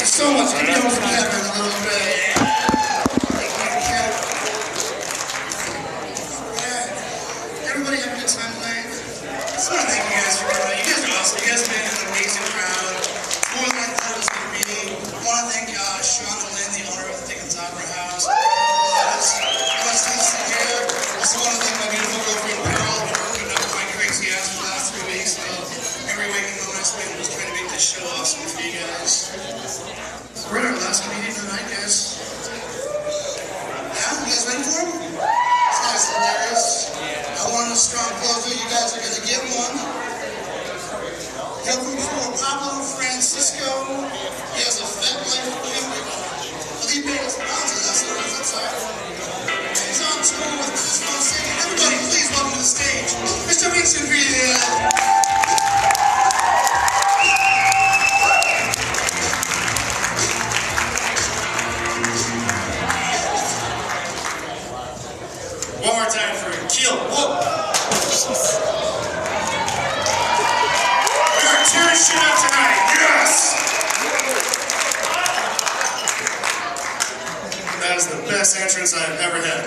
you so much. Give me a little bit, a little bit. Everybody have a good time tonight? I just want to thank you guys for coming. You guys are awesome. You guys have been an amazing crowd. More than I thought it was going to be. I want to thank Sean and Lynn, the owner of the Dickens Opera House. Also want to thank my beautiful girlfriend Pearl for putting up with my crazy ass for the last 3 weeks. Every waking moment I spent was trying to make this show awesome for you guys. We're at our last comedian tonight, guys. Yeah, you guys ready for him? This guy's hilarious. I wanted a strong closer. You guys are gonna get one. He'll come from Pablo Francisco. He has a fat life of Cambridge. Felipe Esperanza, that's what it is, I'm sorry. He's on tour with Vincent. Everybody, please welcome to the stage, Mr. Vincent, Vigil. One more time for Kill. Whoa. We are tearing shit up tonight. Yes! That is the best entrance I've ever had.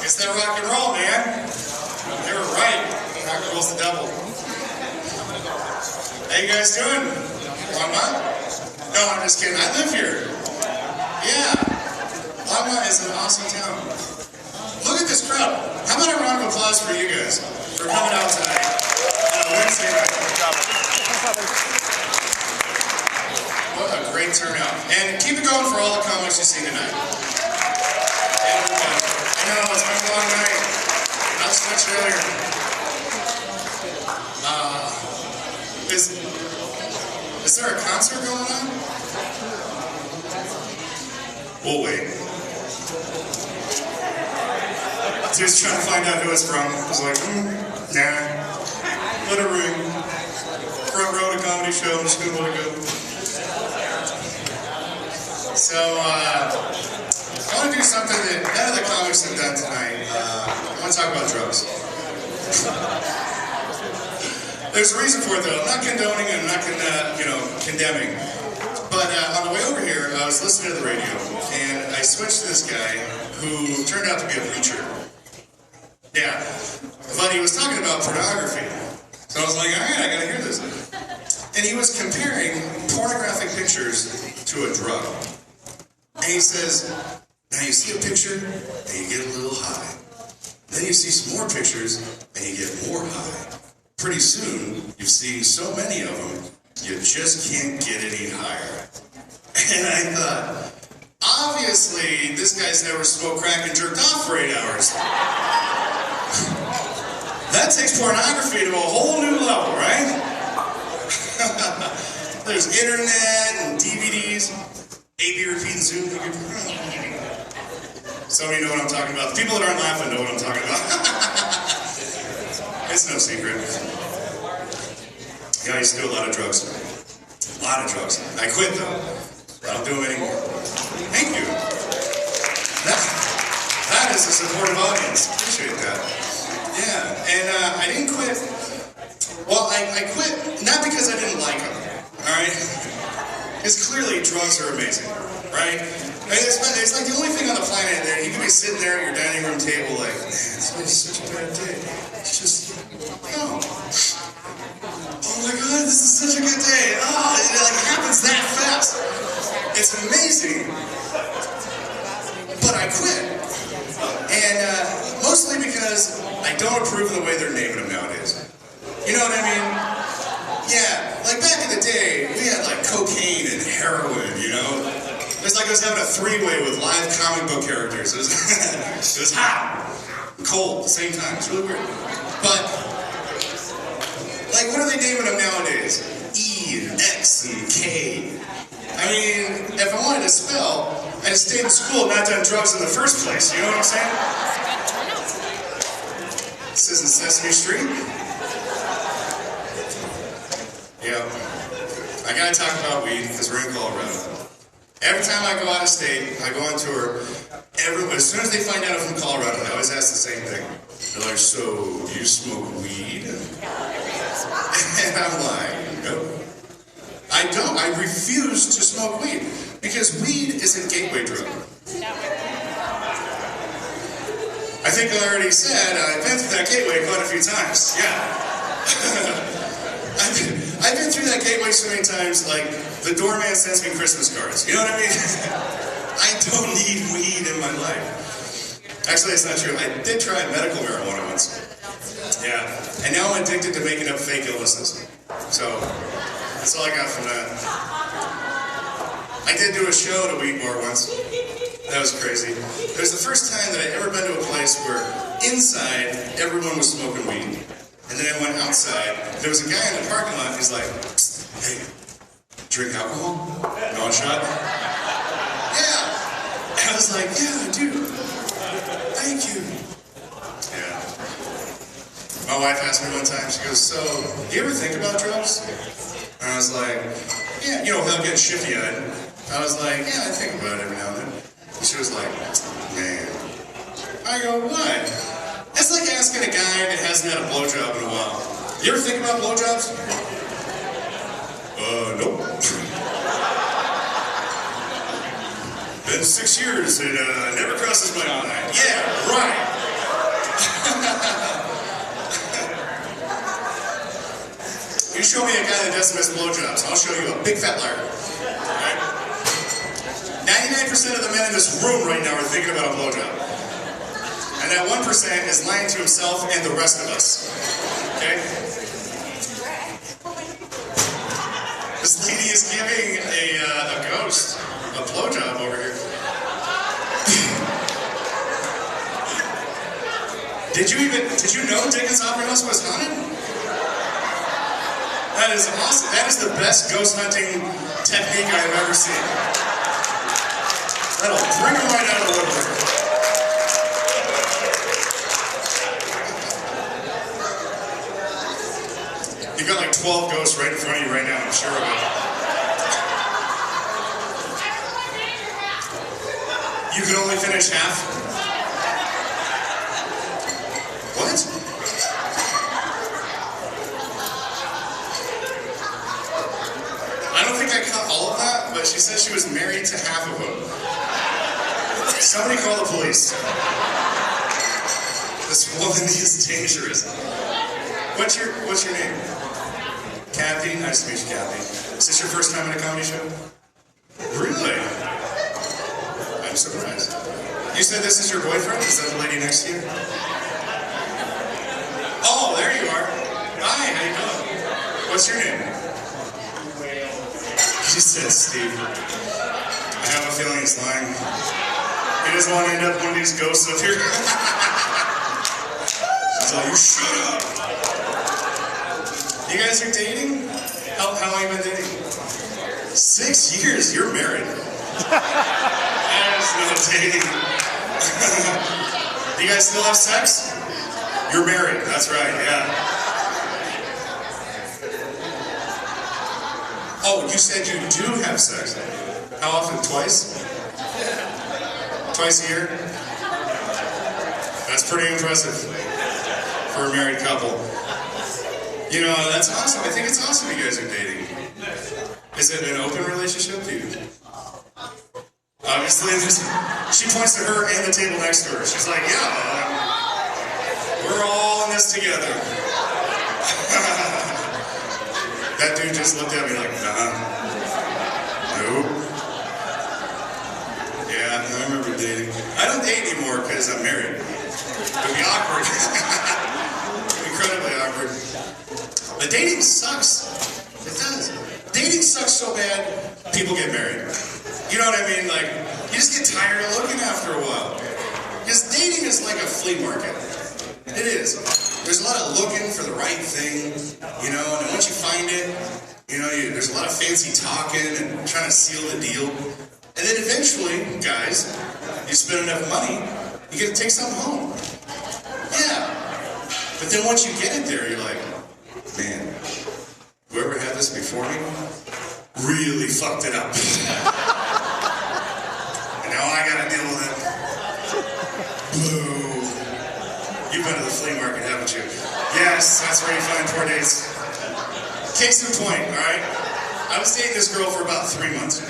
It's that rock and roll, man. They were right. Rock and roll's the devil. How you guys doing? Longmont? No, I'm just kidding. I live here. Yeah. Longmont is an awesome town. Look at this crowd. How about a round of applause for you guys for coming out tonight on a Wednesday night? What a great turnout. And keep it going for all the comics you see tonight. I know, it's been a long night. Not so much earlier. Is there a concert going on? We'll wait. Just trying to find out who it's from. I was like, nah. Let it ring. Front row to comedy show, I'm just gonna let it go. So, I want to do something that none of the comics have done tonight. I want to talk about drugs. There's a reason for it, though. I'm not condoning and I'm not condemning. But on the way over here, I was listening to the radio, and I switched to this guy who turned out to be a preacher. Yeah, but he was talking about pornography. So I was like, all right, I gotta hear this. And he was comparing pornographic pictures to a drug. And he says, now you see a picture, and you get a little high. Then you see some more pictures, and you get more high. Pretty soon, you've seen so many of them, you just can't get any higher. And I thought, obviously, this guy's never smoked crack and jerked off for 8 hours. That takes pornography to a whole new level, right? There's internet and DVDs. AB repeat Zoom. Some of you know what I'm talking about. The people that aren't laughing know what I'm talking about. It's no secret. Yeah, I used to do a lot of drugs. A lot of drugs. I quit though. I don't do them anymore. Thank you. That is a supportive audience. Appreciate that. Yeah, and I didn't quit. Well, I quit not because I didn't like them, alright? Because clearly drugs are amazing, right? I mean, it's like the only thing on the planet that you can be sitting there at your dining room table like, man, it's been such a bad day. It's just, oh my god, this is such a good day. Oh, it like happens that fast. It's amazing. But I quit. And mostly because I don't approve of the way they're naming them nowadays. You know what I mean? Yeah, like back in the day, we had like cocaine and heroin, you know? It's like I was having a three-way with live comic book characters. It was hot and cold at the same time. It's really weird. But, like, what are they naming them nowadays? E and X and K. I mean, if I wanted to spell, I'd have stayed in school and not done drugs in the first place. You know what I'm saying? This isn't Sesame Street. Yeah. I gotta talk about weed because we're in Colorado. Every time I go out of state, I go on tour, as soon as they find out I'm from Colorado, they always ask the same thing. They're like, so, do you smoke weed? And I'm like, nope. I I don't. I refuse to smoke weed because weed is a gateway drug. I think I already said I've been through that gateway quite a few times. Yeah. I've been through that gateway so many times, like, the doorman sends me Christmas cards. You know what I mean? I don't need weed in my life. Actually, that's not true. I did try medical marijuana once. Yeah. And now I'm addicted to making up fake illnesses. So, that's all I got from that. I did do a show at a weed bar once. That was crazy. It was the first time that I'd ever been to a place where inside everyone was smoking weed. And then I went outside. There was a guy in the parking lot. He's like, "Hey, drink alcohol? You want a shot?" Yeah. And I was like, "Yeah, dude. Thank you." Yeah. My wife asked me one time, she goes, "So, do you ever think about drugs?" And I was like, "Yeah, you know, without getting shifty-eyed." I was like, "Yeah, I think about it every now and then." And she was like, "Man." I go, "What?" It's like asking a guy that hasn't had a blowjob in a while. You ever think about blowjobs? Nope. Been 6 years, it never crosses my mind. Yeah, right. You show me a guy that doesn't miss blowjobs, I'll show you a big fat liar. Right? 99% of the men in this room right now are thinking about a blowjob. And that 1% is lying to himself and the rest of us. Okay? This lady is giving a ghost a blowjob over here. Did you know Dickens' Opera House was haunted? That is awesome. That is the best ghost hunting technique I have ever seen. That'll bring them right out of the woodwork. You've got like 12 ghosts right in front of you right now, I'm sure of it. You can only finish half? What? I don't think I caught all of that, but she said she was married to half of them. Somebody call the police. This woman is dangerous. What's your name? Kathy? Nice to meet you, Kathy. Is this your first time in a comedy show? Really? I'm surprised. You said this is your boyfriend? Is that the lady next to you? Oh, there you are. Hi, how you doing? What's your name? She said Steve. I have a feeling he's lying. He doesn't want to end up one of these ghosts up here. She's like, you shut up. You guys are dating? How long have you been dating? 6 years? You're married. That is not dating. Do you guys still have sex? You're married. That's right, yeah. Oh, you said you do have sex. How often? Twice? Twice a year? That's pretty impressive for a married couple. You know, that's awesome. I think it's awesome you guys are dating. Is it an open relationship? Obviously, she points to her and the table next to her. She's like, yeah, we're all in this together. That dude just looked at me like, nope. Yeah, I remember dating. I don't date anymore because I'm married. It would be awkward. Incredibly awkward. But dating sucks. It does. Dating sucks so bad, people get married. You know what I mean? Like, you just get tired of looking after a while. Because dating is like a flea market. It is. There's a lot of looking for the right thing, you know, and once you find it, you know, there's a lot of fancy talking and trying to seal the deal. And then eventually, guys, you spend enough money, you get to take something home. Yeah. But then once you get it there, you're like, man, whoever had this before me really fucked it up. And now I gotta deal with it. Boo. You've been to the flea market, haven't you? Yes, that's where you find poor dates. Case in point, alright? I was dating this girl for about 3 months.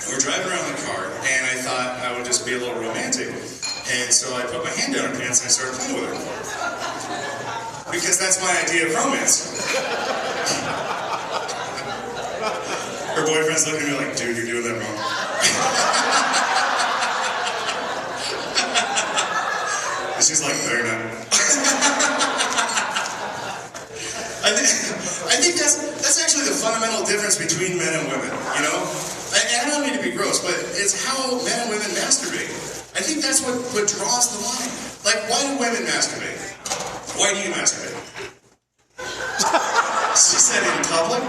We're driving around in the car, and I thought I would just be a little romantic. And so I put my hand down her pants and I started playing with her. Because that's my idea of romance. Her boyfriend's looking at me like, dude, you're doing that wrong. And she's like, no, you're not. I think that's actually the fundamental difference between men and women, you know? And I don't mean to be gross, but it's how men and women masturbate. I think that's what draws the line. Like, why do women masturbate? Why do you masturbate? She said in public?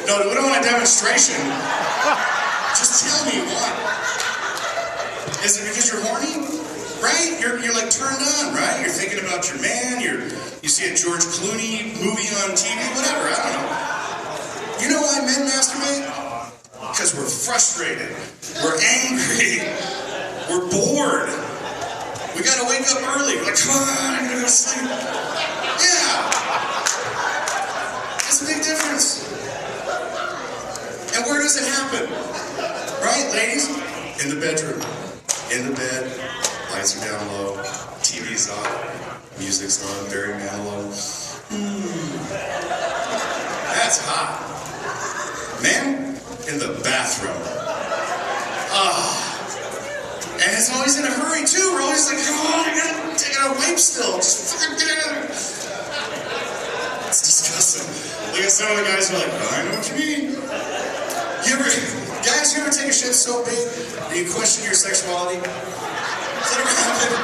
No, we don't want a demonstration. Just tell me why. Is it because you're horny? Right? You're like turned on, right? You're thinking about your man, you see a George Clooney movie on TV, whatever, I don't know. You know why men masturbate? Because we're frustrated. We're angry. We're bored. We gotta wake up early. We're like, come on, I gotta go to sleep. Yeah. It's a big difference. And where does it happen? Right, ladies? In the bedroom. In the bed. Lights are down low. TV's on. Music's on. Very mellow. That's hot. Men? In the bathroom. And it's always in a hurry too. We're always like, oh, I gotta wipe still. Just fucking get out of there. It's disgusting. Look at some of the guys who are like, oh, I know what you mean. Guys, you ever take a shit so big that you question your sexuality? Has that ever happened?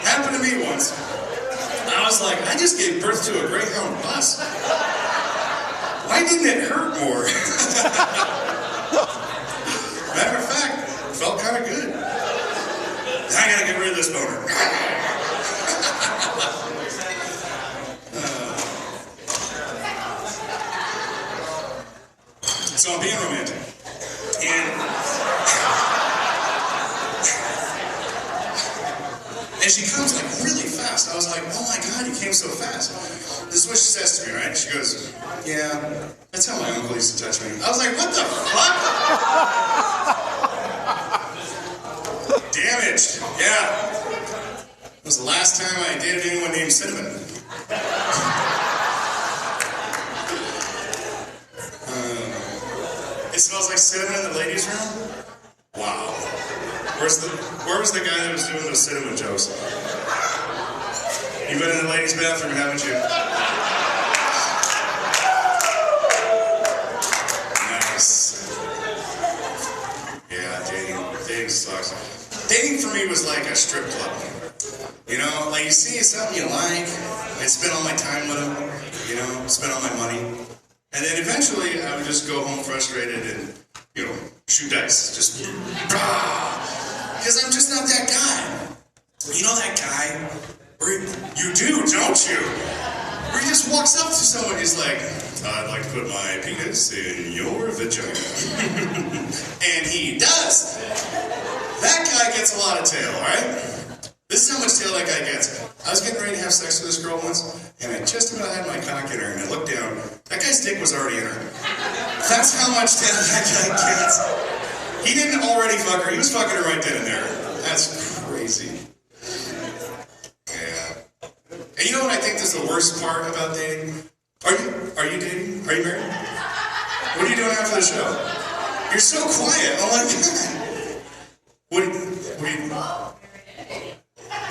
Happened to me once. I was like, I just gave birth to a Greyhound bus. Why didn't it hurt more? Matter of fact, it felt kind of good. I gotta get rid of this boner. So I'm being romantic. And she comes like really fast. I was like, oh my God, you came so fast. This is what she says to me, right? She goes, yeah, that's how my uncle used to touch me. I was like, what the fuck? Damaged. Yeah. It was the last time I dated anyone named Cinnamon. It smells like cinnamon in the ladies' room? Wow. Where was the guy that was doing those cinnamon jokes? You've been in the ladies' bathroom, haven't you? Nice. Yeah, dating sucks. Dating for me was like a strip club. You know, like you see something you like, I spend all my time with them, you know, spend all my money. And then eventually I would just go home frustrated and, you know, shoot dice. Just, because I'm just not that guy. You know that guy where you do, don't you? Where he just walks up to someone and he's like, I'd like to put my penis in your vagina. And he does. That guy gets a lot of tail, alright? This is how much tail that guy gets. I was getting ready to have sex with this girl once, and I just about had my cock in her, and I looked down. That guy's dick was already in her. That's how much tail that guy gets. He didn't already fuck her. He was fucking her right then and there. That's crazy. Yeah. And you know what I think is the worst part about dating? Are you dating? Are you married? What are you doing after the show? You're so quiet. Oh my God.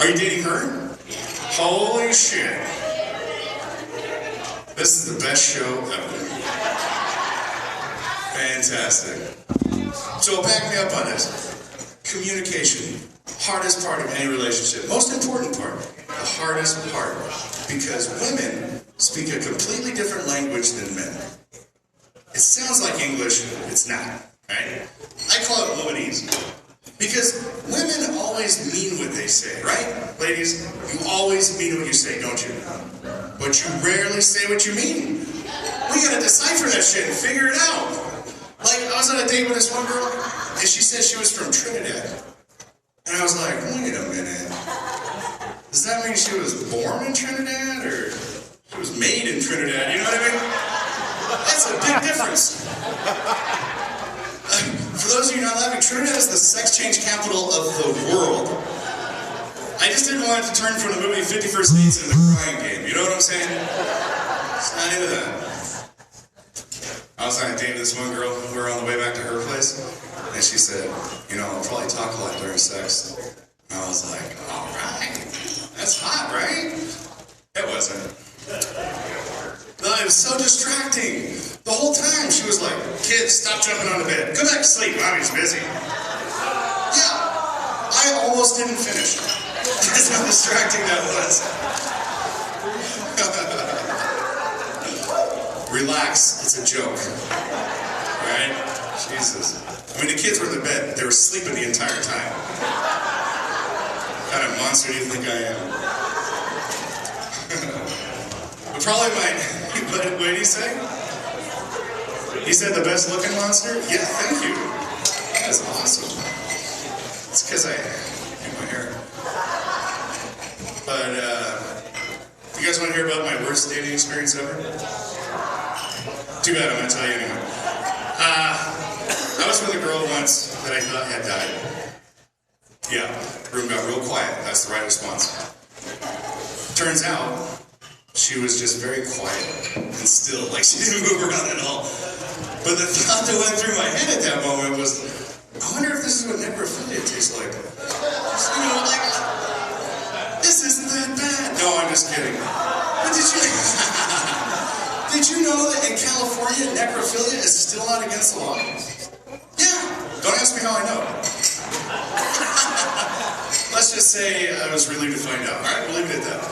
Are you dating her? Holy shit. This is the best show ever. Fantastic. So back me up on this. Communication. Hardest part of any relationship. Most important part. The hardest part. Because women speak a completely different language than men. It sounds like English. It's not. Right? I call it womanese. Because women always mean what they say, right? Ladies, you always mean what you say, don't you? But you rarely say what you mean. We gotta decipher that shit and figure it out. Like, I was on a date with this one girl, and she said she was from Trinidad. And I was like, wait a minute. Does that mean she was born in Trinidad, or she was made in Trinidad? You know what I mean? That's a big difference. For those of you not laughing, Trinidad is the sex change capital of the world. I just didn't want it to turn from the movie 50 First Dates into the crying game. You know what I'm saying? It's not into that. I was on a date with this one girl. We were on the way back to her place. And she said, you know, I'll probably talk a lot during sex. And I was like, all right. That's hot, right? It wasn't. No, it was so distracting. The whole time she was like, kids, stop jumping on the bed. Go back to sleep. Mommy's busy. Yeah. I almost didn't finish. That's how distracting that was. Relax. It's a joke. Right? Jesus. I mean, the kids were in the bed. They were sleeping the entire time. What kind of monster do you think I am? But probably what did he say? He said the best looking monster? Yeah, thank you. That's awesome. It's because I do my hair. But, you guys want to hear about my worst dating experience ever? Too bad, I'm going to tell you anyway. I was with a girl once that I thought had died. Yeah, the room got real quiet. That's the right response. Turns out, she was just very quiet and still, like she didn't move around at all. But the thought that went through my head at that moment was, I wonder if this is what necrophilia tastes like. You know, like, this isn't that bad. No, I'm just kidding. But did you know that in California, necrophilia is still not against the law? Yeah. Don't ask me how I know. Let's just say I was relieved to find out. All right, we'll leave it at that.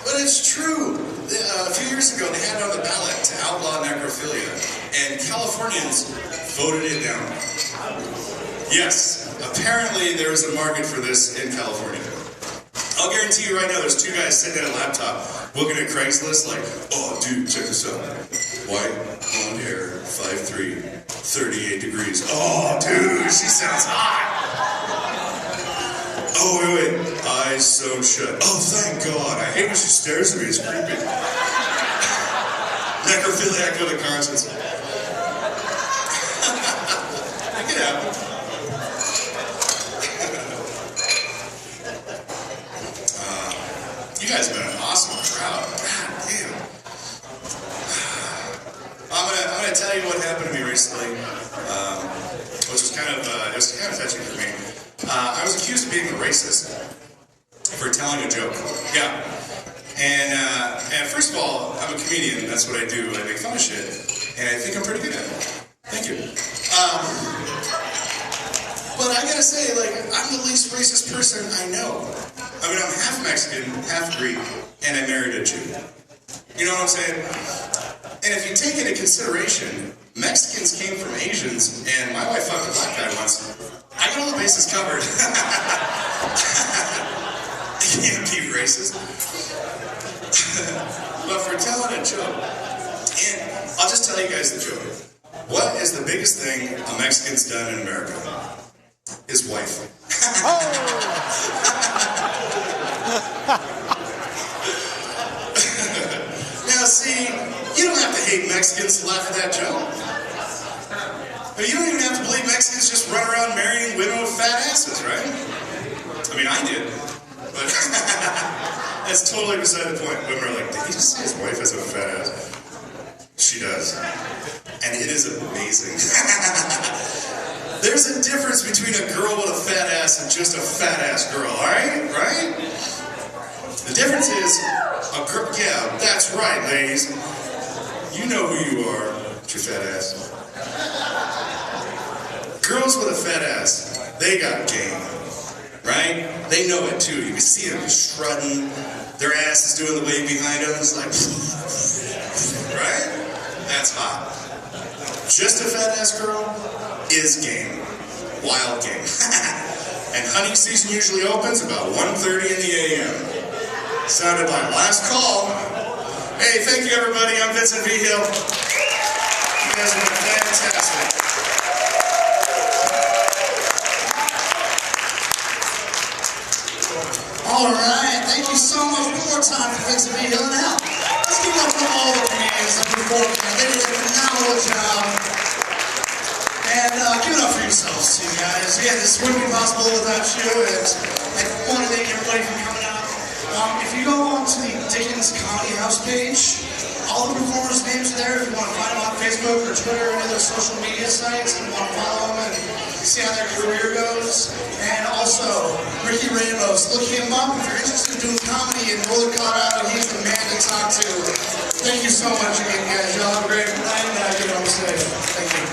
But it's true. A few years ago, they had it on the ballot to outlaw necrophilia, and Californians voted it down. Yes, apparently there is a market for this in California. I'll guarantee you right now, there's two guys sitting at a laptop looking at Craigslist like, oh, dude, check this out. White, blonde hair, 5'3", 38 degrees. Oh, dude, she sounds hot. Oh, wait, eyes sewn shut. Oh, thank God. I hate when she stares at me. It's creepy. Necrophiliac with a conscience. Make it happen. You guys have been an awesome crowd. God damn. I'm gonna tell you what happened to me recently, which was kind of touching for me. I was accused of being a racist for telling a joke. Yeah. And first of all, I'm a comedian. That's what I do. I make fun of shit, and I think I'm pretty good at it. Thank you. But I gotta say, like, I'm the least racist person I know. I mean, I'm half Mexican, half Greek, and I married a Jew. You know what I'm saying? And if you take into consideration, Mexicans came from Asians, and my wife fucked a black guy once. I got all the bases covered. You can't be racist. But for telling a joke, and I'll just tell you guys the joke. What is the biggest thing a Mexican's done in America? His wife. Now see, you don't have to hate Mexicans to laugh at that joke. But you don't even have to believe Mexicans just run around marrying women with fat asses, right? I mean, I did. But that's totally beside the point. Women are like, did he just say his wife has a fat ass? She does. And it is amazing. There's a difference between a girl with a fat ass and just a fat ass girl, alright? Right? The difference is, a girl, yeah, that's right, ladies. You know who you are, with your fat ass. Girls with a fat ass, they got game, right? They know it too. You can see them strutting, their ass is doing the wave behind them. It's like, right? That's hot. Just a fat ass girl is game. Wild game. And hunting season usually opens about 1:30 in the a.m. Sounded like last call. Hey, thank you everybody. I'm Vincent Vigil. You guys have been fantastic. All right, thank you so much. One more time for Vincent Vigil. Now, let's give it up to all the comedians that performed. They did See you guys. Yeah, this wouldn't be possible without you. And I want to thank everybody for coming out. If you go on to the Dickens Comedy House page, all the performers' names are there. If you want to find them on Facebook or Twitter or any of those social media sites and want to follow them and see how their career goes. And also, Ricky Ramos, look him up if you're interested in doing comedy in Northern Colorado. He's the man to talk to. Thank you so much again, guys. Y'all have a great night and get home safe. Thank you.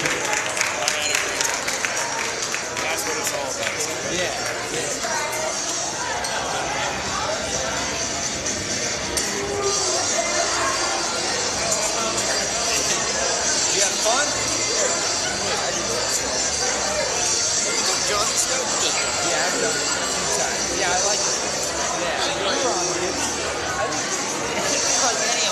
That's what it's all about. Yeah. You had fun? Johnny Snow? Yeah, I've done it a few times. Yeah, I like it. Yeah, you're on it. I think it's like any